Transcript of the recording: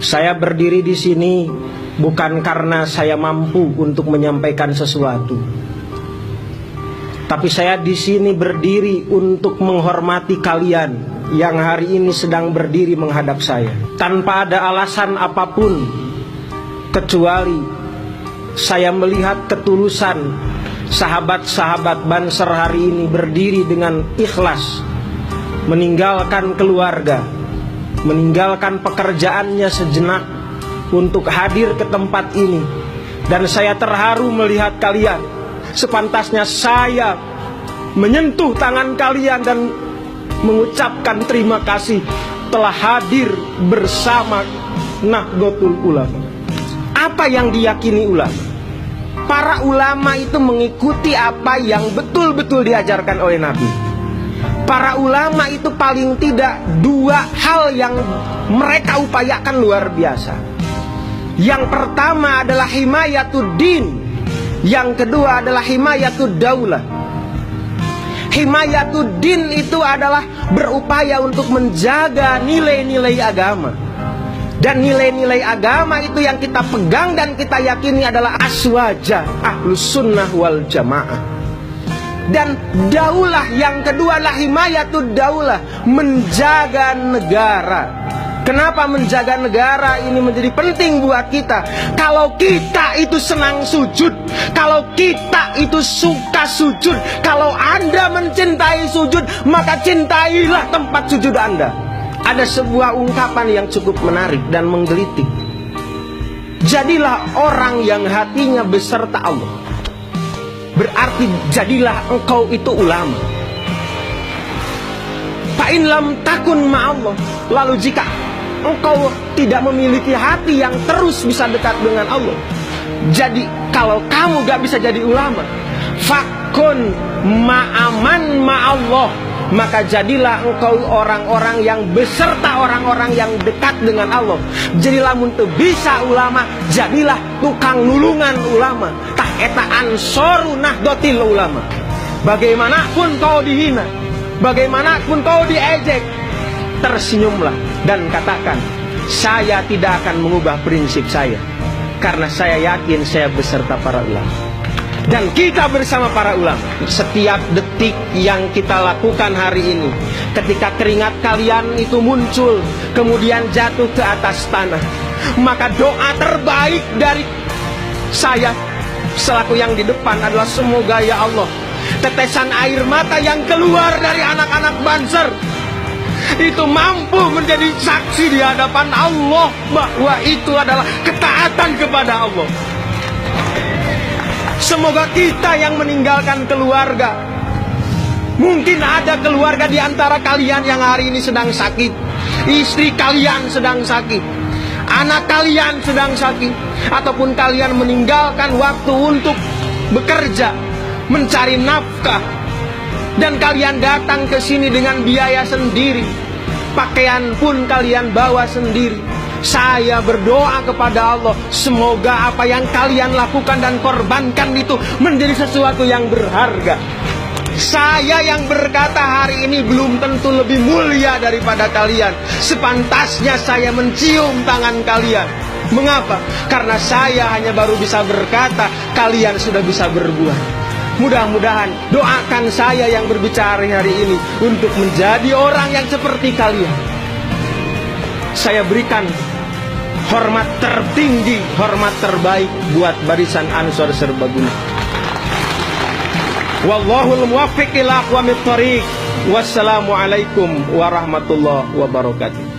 Saya berdiri di sini bukan karena saya mampu untuk menyampaikan sesuatu, tapi saya di sini berdiri untuk menghormati kalian yang hari ini sedang berdiri menghadap saya, tanpa ada alasan apapun, kecuali saya melihat ketulusan sahabat-sahabat Banser hari ini berdiri dengan ikhlas, meninggalkan keluarga, meninggalkan pekerjaannya sejenak untuk hadir ke tempat ini. Dan saya terharu melihat kalian. Sepantasnya saya menyentuh tangan kalian dan mengucapkan terima kasih telah hadir bersama Nahdlatul Ulama. Apa yang diyakini ulama? Para ulama itu mengikuti apa yang betul-betul diajarkan oleh Nabi. Para ulama itu paling tidak dua hal yang mereka upayakan luar biasa. Yang pertama adalah himayatud din, yang kedua adalah himayatud daulah. Himayatud din itu adalah berupaya untuk menjaga nilai-nilai agama. Dan nilai-nilai agama itu yang kita pegang dan kita yakini adalah aswaja ahlus sunnah wal jamaah. Dan daulah yang kedua adalah himayatud daulah, menjaga negara. Kenapa menjaga negara ini menjadi penting buat kita? Kalau kita itu senang sujud, kalau kita itu suka sujud, kalau Anda mencintai sujud, maka cintailah tempat sujud Anda. Ada sebuah ungkapan yang cukup menarik dan menggelitik. Jadilah orang yang hatinya beserta Allah. Berarti jadilah engkau itu ulama. Fa'in lam takun ma'allah. Lalu jika engkau tidak memiliki hati yang terus bisa dekat dengan Allah, jadi kalau kamu gak bisa jadi ulama, fakun ma'aman ma'allah, maka jadilah engkau orang-orang yang beserta orang-orang yang dekat dengan Allah. Jadilah muntah bisa ulama, jadilah tukang nulungan ulama. Tah eta ansoru nahdlatil ulama. Bagaimanapun kau dihina, bagaimanapun kau diejek, tersenyumlah dan katakan, saya tidak akan mengubah prinsip saya, karena saya yakin saya beserta para ulama. Dan kita bersama para ulama. Setiap detik yang kita lakukan hari ini, ketika keringat kalian itu muncul kemudian jatuh ke atas tanah, maka doa terbaik dari saya selaku yang di depan adalah semoga ya Allah, tetesan air mata yang keluar dari anak-anak Banser itu mampu menjadi saksi di hadapan Allah bahwa itu adalah ketaatan kepada Allah. Semoga kita yang meninggalkan keluarga, mungkin ada keluarga di antara kalian yang hari ini sedang sakit, istri kalian sedang sakit, anak kalian sedang sakit, ataupun kalian meninggalkan waktu untuk bekerja, mencari nafkah, dan kalian datang ke sini dengan biaya sendiri, pakaian pun kalian bawa sendiri. Saya berdoa kepada Allah, semoga apa yang kalian lakukan dan korbankan itu menjadi sesuatu yang berharga. Saya yang berkata hari ini belum tentu lebih mulia daripada kalian. Sepantasnya saya mencium tangan kalian. Mengapa? Karena saya hanya baru bisa berkata, kalian sudah bisa berbuat. Mudah-mudahan doakan saya yang berbicara hari ini untuk menjadi orang yang seperti kalian. Saya berikan hormat tertinggi, hormat terbaik buat barisan Ansor Serbaguna. Wallahul muwaffiq ila aqwamit thoriq. Wassalamualaikum warahmatullahi wabarakatuh.